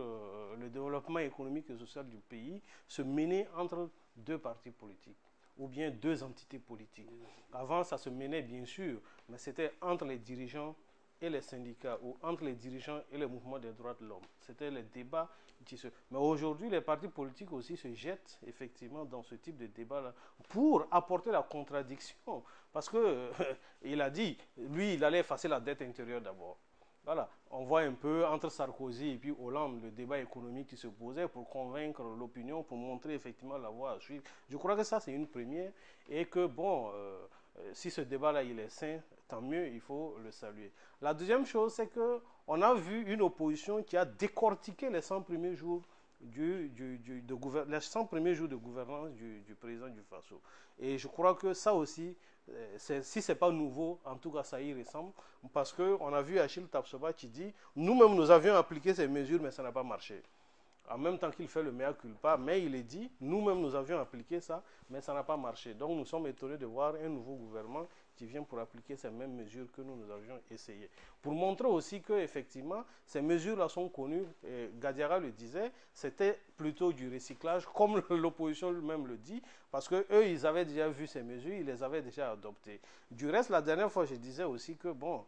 le développement économique et social du pays se mener entre deux partis politiques ou bien deux entités politiques. Avant, ça se menait bien sûr, mais c'était entre les dirigeants et les syndicats ou entre les dirigeants et les mouvements des droits de l'homme. C'était les débats. Mais aujourd'hui, les partis politiques aussi se jettent effectivement dans ce type de débat-là pour apporter la contradiction. Parce que il a dit, lui, il allait effacer la dette intérieure d'abord. Voilà, on voit un peu entre Sarkozy et puis Hollande le débat économique qui se posait pour convaincre l'opinion, pour montrer effectivement la voie à suivre. Je crois que ça, c'est une première et que, bon, si ce débat-là, il est sain, tant mieux, il faut le saluer. La deuxième chose, c'est qu'on a vu une opposition qui a décortiqué les 100 premiers jours les 100 premiers jours de gouvernance du président du Faso. Et je crois que ça aussi, si ce n'est pas nouveau, en tout cas ça y ressemble, parce qu'on a vu Achille Tapsoba qui dit « Nous-mêmes, nous avions appliqué ces mesures, mais ça n'a pas marché ». En même temps qu'il fait le mea culpa, mais il est dit « Nous-mêmes, nous avions appliqué ça, mais ça n'a pas marché ». Donc nous sommes étonnés de voir un nouveau gouvernement qui vient pour appliquer ces mêmes mesures que nous avions essayées. Pour montrer aussi qu'effectivement, ces mesures-là sont connues, et Gadiara le disait, c'était plutôt du recyclage, comme l'opposition lui-même le dit, parce qu'eux, ils avaient déjà vu ces mesures, ils les avaient déjà adoptées. Du reste, la dernière fois, je disais aussi que, bon,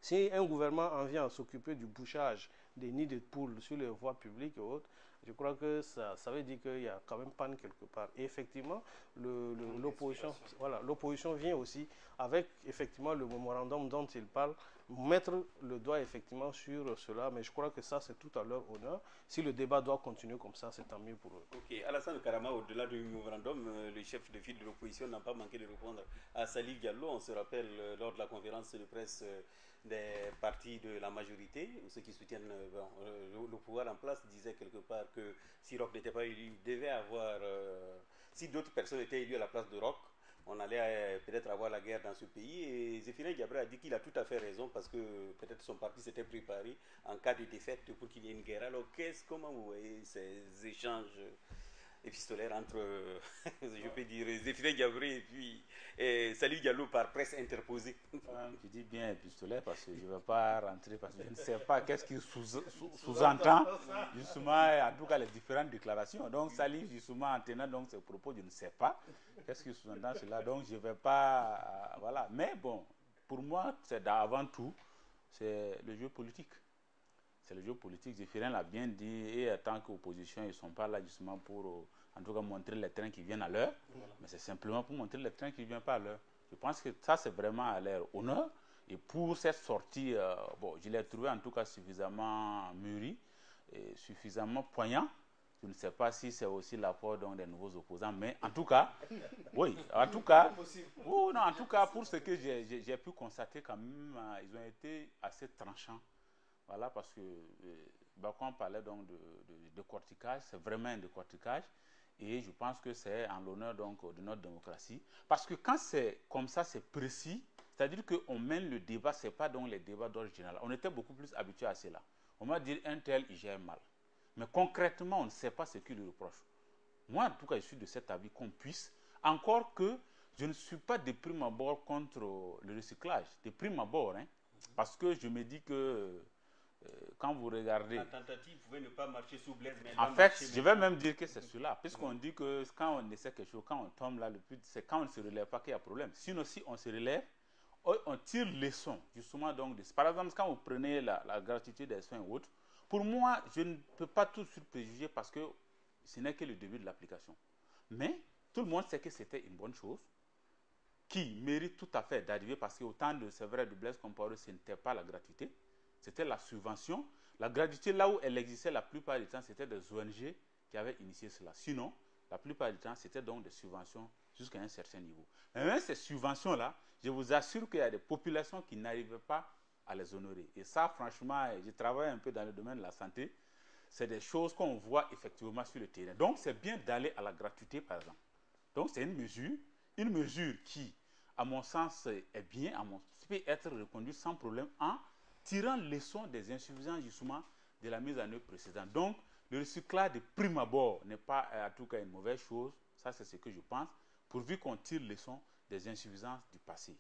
si un gouvernement en vient à s'occuper du bouchage des nids de poules sur les voies publiques et autres, je crois que ça veut dire qu'il y a quand même panne quelque part. Et effectivement, l'opposition vient aussi avec effectivement le mémorandum dont il parle, mettre le doigt effectivement sur cela. Mais je crois que ça, c'est tout à leur honneur. Si le débat doit continuer comme ça, c'est tant mieux pour eux. Ok, Alassane Karama, au-delà du mémorandum, le chef de file de l'opposition n'a pas manqué de répondre à Salif Diallo. On se rappelle lors de la conférence de presse des partis de la majorité, ceux qui soutiennent le pouvoir en place, disaient quelque part que si Roch n'était pas élu, il devait avoir, si d'autres personnes étaient élues à la place de Roch, on allait peut-être avoir la guerre dans ce pays. Et Zéphirine Diabré a dit qu'il a tout à fait raison parce que peut-être son parti s'était préparé en cas de défaite pour qu'il y ait une guerre. Alors comment vous voyez ces échanges épistolaires entre, je peux dire, Zéphirine Diabré et puis Salif Diallo par presse interposée? Je dis bien épistolaire parce que je ne vais pas rentrer, parce que je ne sais pas qu'est-ce qu'il sous-entend, justement, en tout cas les différentes déclarations. Donc Salif, justement, en tenant donc ses propos, je ne sais pas qu'est-ce qu'il sous-entend cela, donc je ne vais pas, voilà. Mais bon, pour moi, c'est avant tout, c'est le jeu politique. C'est le jeu politique. Zéphirin l'a bien dit, et en tant qu'opposition, ils ne sont pas là justement pour, en tout cas, montrer les trains qui viennent à l'heure, mais c'est simplement pour montrer les trains qui ne viennent pas à l'heure. Je pense que ça, c'est vraiment à leur honneur. Et pour cette sortie, bon, je l'ai trouvé en tout cas suffisamment mûri, et suffisamment poignant. Je ne sais pas si c'est aussi l'apport des nouveaux opposants, mais en tout cas, oui, en tout cas, oh, non, en tout cas, pour ce que j'ai pu constater quand même, ils ont été assez tranchants. Voilà, parce que Bacon parlait donc de décortiquage, c'est vraiment un décortiquage, et je pense que c'est en l'honneur donc de notre démocratie. Parce que quand c'est comme ça, c'est précis, c'est-à-dire qu'on mène le débat, ce n'est pas donc les débats d'ordre général. On était beaucoup plus habitués à cela. On va dire un tel, il gère mal. Mais concrètement, on ne sait pas ce qu'il lui reproche. Moi, en tout cas, je suis de cet avis qu'on puisse, encore que je ne suis pas de prime abord contre le recyclage, de prime abord, hein, parce que je me dis que quand vous regardez... La tentative pouvait ne pas marcher sous Blaise, mais en fait, je vais même dire que c'est cela, puisqu'on dit que quand on essaie quelque chose, quand on tombe là, le but, c'est quand on ne se relève pas qu'il y a problème. Sinon, si on se relève, on tire leçon, justement. Donc, par exemple, quand vous prenez la gratuité des soins et autres, pour moi, je ne peux pas tout de suite préjuger parce que ce n'est que le début de l'application. Mais tout le monde sait que c'était une bonne chose qui mérite tout à fait d'arriver parce qu'autant de, c'est vrai, de Blaise Compaoré, ce n'était pas la gratuité, c'était la subvention. La gratuité, là où elle existait la plupart du temps, c'était des ONG qui avaient initié cela. Sinon, la plupart du temps, c'était donc des subventions jusqu'à un certain niveau. Mais même ces subventions-là, je vous assure qu'il y a des populations qui n'arrivaient pas à les honorer. Et ça, franchement, je travaille un peu dans le domaine de la santé, c'est des choses qu'on voit effectivement sur le terrain. Donc, c'est bien d'aller à la gratuité, par exemple. Donc, c'est une mesure qui, à mon sens, est bien, peut être reconduite sans problème en tirant leçon des insuffisances, justement, de la mise en œuvre précédente. Donc, le recyclage de prime abord n'est pas, en tout cas, une mauvaise chose. Ça, c'est ce que je pense, pourvu qu'on tire leçon des insuffisances du passé.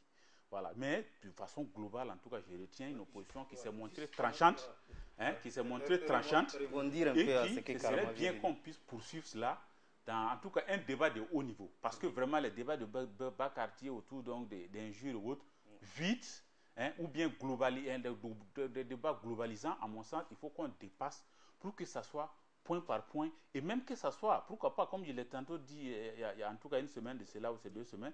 Voilà. Mais, de façon globale, en tout cas, je retiens une opposition qui s'est montrée tranchante, hein, qui s'est montrée tranchante, et qui serait bien qu'on puisse poursuivre cela dans, en tout cas, un débat de haut niveau. Parce que vraiment, les débats de bas quartier autour d'injures ou autres, vite, hein, ou bien des débats globalisants, à mon sens, il faut qu'on dépasse pour que ça soit point par point, et même que ça soit, pourquoi pas, comme je l'ai tantôt dit, il y a en tout cas une semaine de cela ou ces 2 semaines,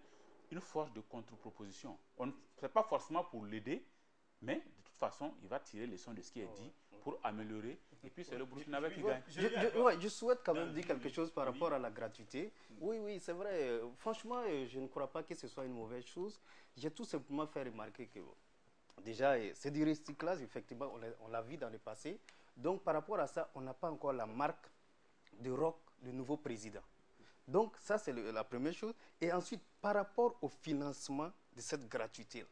une force de contre-proposition. On ne fait pas forcément pour l'aider, mais de toute façon, il va tirer les leçons de ce qui est dit pour améliorer. Et puis c'est le Burkinabé qui gagne. Je souhaite quand même dire quelque chose par rapport à la gratuité. Oui, oui, c'est vrai. Franchement, je ne crois pas que ce soit une mauvaise chose. J'ai tout simplement fait remarquer que déjà, c'est du recyclage, effectivement, on l'a vu dans le passé. Donc par rapport à ça, on n'a pas encore la marque de Roch, le nouveau président. Donc ça, c'est la première chose. Et ensuite, par rapport au financement de cette gratuité,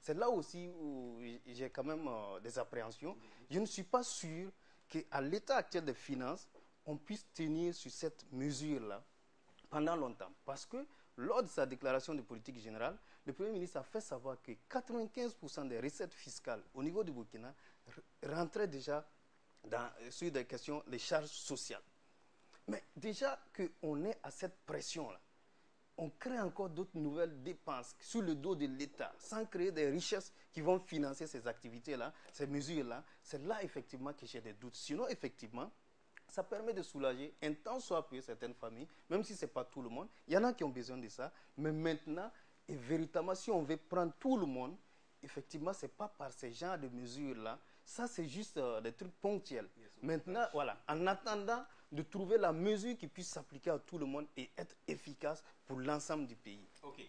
c'est là aussi où j'ai quand même des appréhensions. Je ne suis pas sûr qu'à l'état actuel des finances, on puisse tenir sur cette mesure-là pendant longtemps. Parce que lors de sa déclaration de politique générale, le Premier ministre a fait savoir que 95% des recettes fiscales au niveau du Burkina rentraient déjà sur des questions, les charges sociales. Mais déjà qu'on est à cette pression-là, on crée encore d'autres nouvelles dépenses sur le dos de l'État, sans créer des richesses qui vont financer ces activités-là, ces mesures-là. C'est là, effectivement, que j'ai des doutes. Sinon, effectivement, ça permet de soulager un temps soit peu certaines familles, même si ce n'est pas tout le monde. Il y en a qui ont besoin de ça. Mais maintenant, et véritablement, si on veut prendre tout le monde, effectivement, ce n'est pas par ces genres de mesures-là. Ça, c'est juste des trucs ponctuels. Maintenant, voilà, en attendant de trouver la mesure qui puisse s'appliquer à tout le monde et être efficace pour l'ensemble du pays. Ok.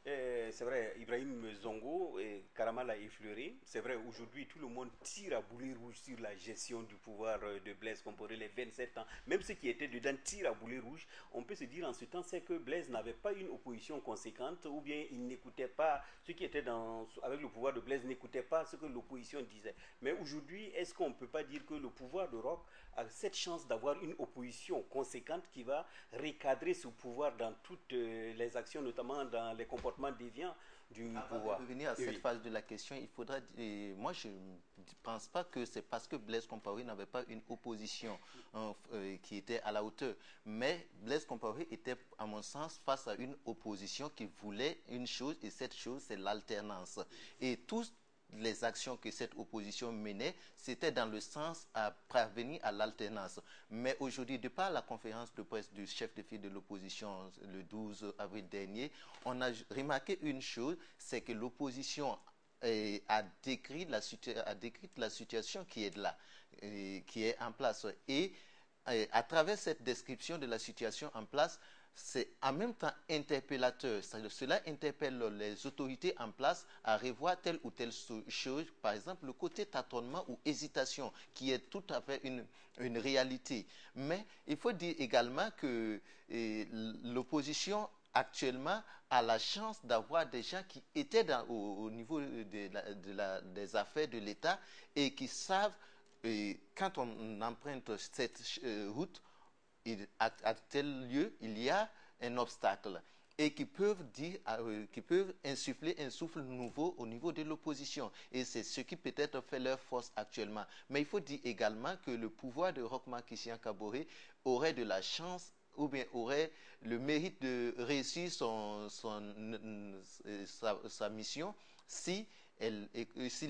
C'est vrai, Ibrahim Zongo et Karama l'a effleuré. C'est vrai, aujourd'hui, tout le monde tire à boulet rouge sur la gestion du pouvoir de Blaise Compaoré, les 27 ans. Même ceux qui étaient dedans tirent à boulet rouge. On peut se dire en ce temps, c'est que Blaise n'avait pas une opposition conséquente, ou bien il n'écoutait pas, ceux qui étaient avec le pouvoir de Blaise n'écoutaient pas ce que l'opposition disait. Mais aujourd'hui, est-ce qu'on ne peut pas dire que le pouvoir de Roch a cette chance d'avoir une opposition conséquente qui va recadrer ce pouvoir dans toutes les actions, notamment dans les comportements déviants du pouvoir? Pour revenir à cette phase de la question, il faudra. Moi, je ne pense pas que c'est parce que Blaise Compaoré n'avait pas une opposition qui était à la hauteur. Mais Blaise Compaoré était, à mon sens, face à une opposition qui voulait une chose, et cette chose, c'est l'alternance. Et tous les actions que cette opposition menait, c'était dans le sens à parvenir à l'alternance. Mais aujourd'hui, de par la conférence de presse du chef de file de l'opposition le 12 avril dernier, on a remarqué une chose, c'est que l'opposition a décrit la situation qui est là, qui est en place. Et à travers cette description de la situation en place, c'est en même temps interpellateur. Cela interpelle les autorités en place à revoir telle ou telle chose. Par exemple, le côté tâtonnement ou hésitation, qui est tout à fait une réalité. Mais il faut dire également que l'opposition actuellement a la chance d'avoir des gens qui étaient au niveau des affaires de l'État et qui savent, quand on emprunte cette route, à tel lieu, il y a un obstacle et qui peuvent insuffler un souffle nouveau au niveau de l'opposition. Et c'est ce qui peut-être fait leur force actuellement. Mais il faut dire également que le pouvoir de Roch Marc Christian Kaboré aurait de la chance ou bien aurait le mérite de réussir sa mission s'il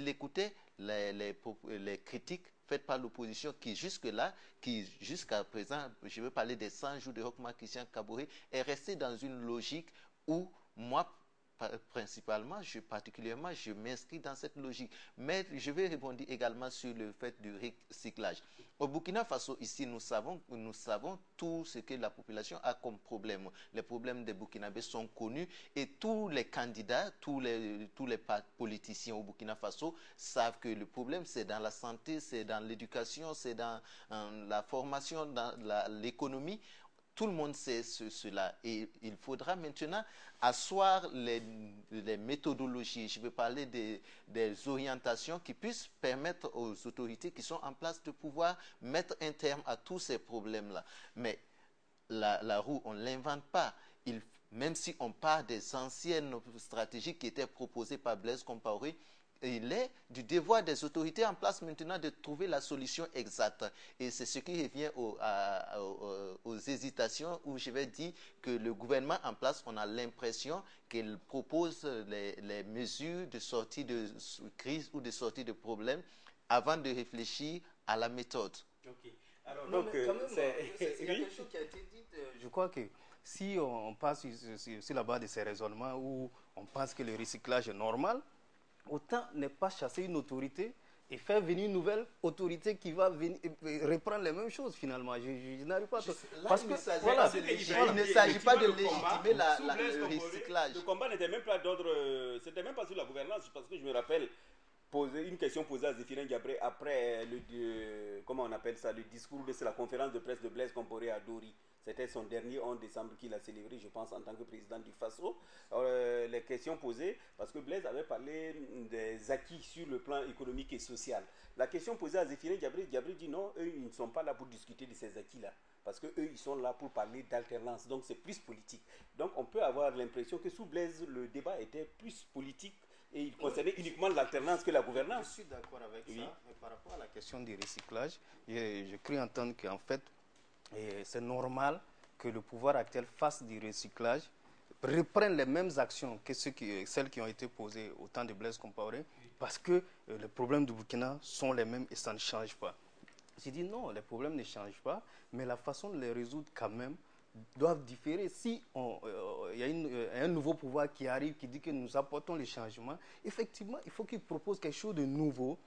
écoutait les critiques faites par l'opposition qui jusqu'à présent, je veux parler des 100 jours de Roch Marc Christian Kaboré, est resté dans une logique où moi, principalement, particulièrement, je m'inscris dans cette logique. Mais je vais rebondir également sur le fait du recyclage. Au Burkina Faso, ici, nous savons tout ce que la population a comme problème. Les problèmes des Burkinabés sont connus et tous les candidats, tous les politiciens au Burkina Faso savent que le problème, c'est dans la santé, c'est dans l'éducation, c'est dans la formation, dans l'économie. Tout le monde sait cela et il faudra maintenant asseoir les méthodologies, je veux parler des orientations qui puissent permettre aux autorités qui sont en place de pouvoir mettre un terme à tous ces problèmes-là. Mais la roue, on ne l'invente pas. Même si on part des anciennes stratégies qui étaient proposées par Blaise Compaoré, il est du devoir des autorités en place maintenant de trouver la solution exacte. Et c'est ce qui revient aux hésitations où je vais dire que le gouvernement en place, on a l'impression qu'il propose les mesures de sortie de crise ou de sortie de problème avant de réfléchir à la méthode. Ok. Alors, Non, donc, mais quand même, il y a oui. quelque chose qui a été dit. Je crois que si on passe sur la base de ces raisonnements où on pense que le recyclage est normal, autant ne pas chasser une autorité et faire venir une nouvelle autorité qui va venir reprendre les mêmes choses finalement. Je n'arrive pas à... Parce que il ne s'agit pas de légitimer le recyclage. Le combat n'était même pas d'ordre, c'était même pas sur la gouvernance, parce que je me rappelle poser une question posée à Zéphirin Diabré après comment on appelle ça, le discours de la conférence de presse de Blaise Compaoré à Dori. C'était son dernier 11 décembre qu'il a célébré, je pense, en tant que président du FASO. Les questions posées, parce que Blaise avait parlé des acquis sur le plan économique et social. La question posée à Zéphirin Diabré dit non, eux, ils ne sont pas là pour discuter de ces acquis-là. Parce qu'eux, ils sont là pour parler d'alternance. Donc, c'est plus politique. Donc, on peut avoir l'impression que sous Blaise, le débat était plus politique et il concernait uniquement l'alternance que la gouvernance. Je suis d'accord avec ça, mais par rapport à la question du recyclage, je crains entendre qu'en fait, c'est normal que le pouvoir actuel fasse du recyclage, reprenne les mêmes actions que celles qui ont été posées au temps de Blaise Compaoré, parce que les problèmes du Burkina sont les mêmes et ça ne change pas. J'ai dit non, les problèmes ne changent pas, mais la façon de les résoudre quand même doivent différer. Si il y a un nouveau pouvoir qui arrive, qui dit que nous apportons les changements, effectivement, il faut qu'il propose quelque chose de nouveau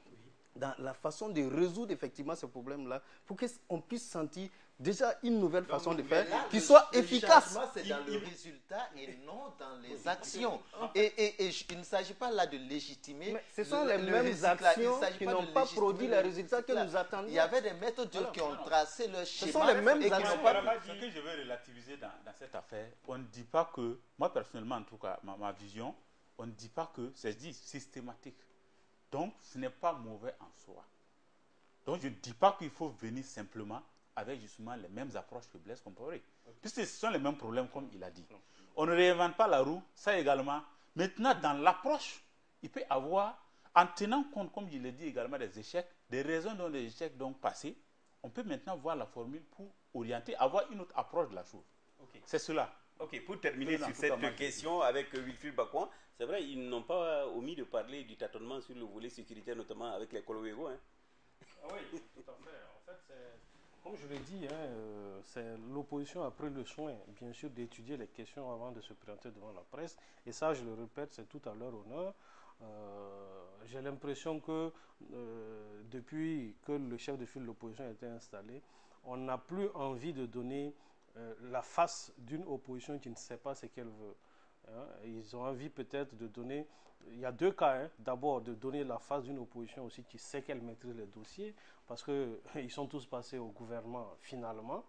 dans la façon de résoudre effectivement ce problème-là, pour qu'on puisse sentir déjà une nouvelle façon de faire qui soit efficace. C'est dans le résultat et non dans les actions. Et il ne s'agit pas là de légitimer. Mais ce sont les mêmes actions qui n'ont pas produit les résultats que nous attendions. Il y avait des méthodes qui ont tracé leur schéma. Ce sont les mêmes actions. Ce que je veux relativiser dans cette affaire, on ne dit pas que, moi personnellement en tout cas, ma vision, on ne dit pas que c'est dit systématique. Donc, ce n'est pas mauvais en soi. Donc, je ne dis pas qu'il faut venir simplement avec justement les mêmes approches que Blaise Compaoré. Puisque ce sont les mêmes problèmes, comme il a dit. On ne réinvente pas la roue, ça également. Maintenant, dans l'approche, il peut avoir, en tenant compte, comme je l'ai dit également, des échecs, des raisons dont les échecs donc passés, on peut maintenant voir la formule pour orienter, avoir une autre approche de la chose. Okay. C'est cela. Ok, pour terminer sur cette question avec Wilfried Bacouan, c'est vrai, ils n'ont pas omis de parler du tâtonnement sur le volet sécuritaire, notamment avec les Kolowego. Hein. Ah oui, tout à fait. En fait, comme je l'ai dit, c'est l'opposition a pris le soin, bien sûr, d'étudier les questions avant de se présenter devant la presse. Et ça, je le répète, c'est tout à leur honneur. J'ai l'impression que depuis que le chef de file de l'opposition a été installé, on n'a plus envie de donner la face d'une opposition qui ne sait pas ce qu'elle veut. Ils ont envie peut-être de donner, il y a deux cas, d'abord de donner la face d'une opposition aussi qui sait qu'elle maîtrise les dossiers, parce qu'ils sont tous passés au gouvernement finalement,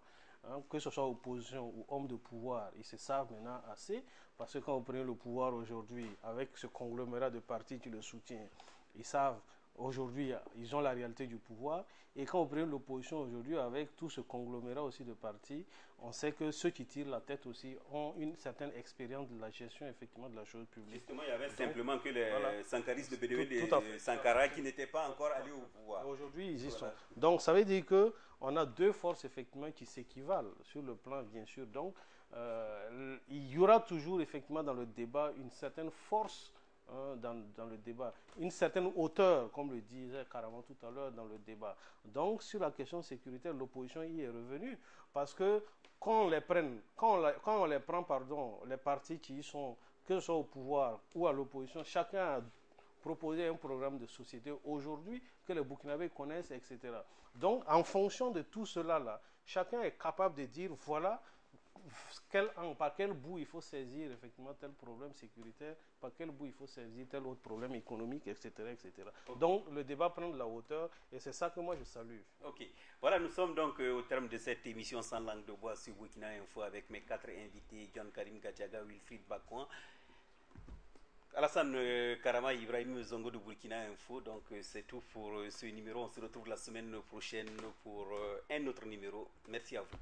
que ce soit opposition ou homme de pouvoir, ils se savent maintenant assez, parce que quand vous prenez le pouvoir aujourd'hui, avec ce conglomérat de partis qui le soutient, ils savent aujourd'hui, ils ont la réalité du pouvoir. Et quand on prend l'opposition aujourd'hui, avec tout ce conglomérat aussi de partis, on sait que ceux qui tirent la tête aussi ont une certaine expérience de la gestion effectivement de la chose publique. Justement, il y avait simplement que les sankaristes de BDW, les Sankara, qui n'étaient pas encore allés au pouvoir. Aujourd'hui, ils y sont. Donc, ça veut dire qu'on a deux forces effectivement qui s'équivalent sur le plan, bien sûr. Donc, il y aura toujours effectivement dans le débat une certaine force dans le débat, une certaine hauteur, comme le disait Karaman tout à l'heure dans le débat. Donc, sur la question sécuritaire, l'opposition y est revenue, parce que quand on les prend, les partis qui y sont, que ce soit au pouvoir ou à l'opposition, chacun a proposé un programme de société aujourd'hui que les Burkinabés connaissent, etc. Donc, en fonction de tout cela, chacun est capable de dire, voilà, par quel bout il faut saisir effectivement tel problème sécuritaire, par quel bout il faut saisir tel autre problème économique, etc. etc. Okay. Donc le débat prend de la hauteur et c'est ça que moi je salue. Ok, voilà, nous sommes donc au terme de cette émission sans langue de bois sur Burkina Info avec mes 4 invités, John Karim Gadiaga, Wilfried Bacouan, Alassane Karama, Ibrahim Zongo de Burkina Info. Donc c'est tout pour ce numéro. On se retrouve la semaine prochaine pour un autre numéro. Merci à vous.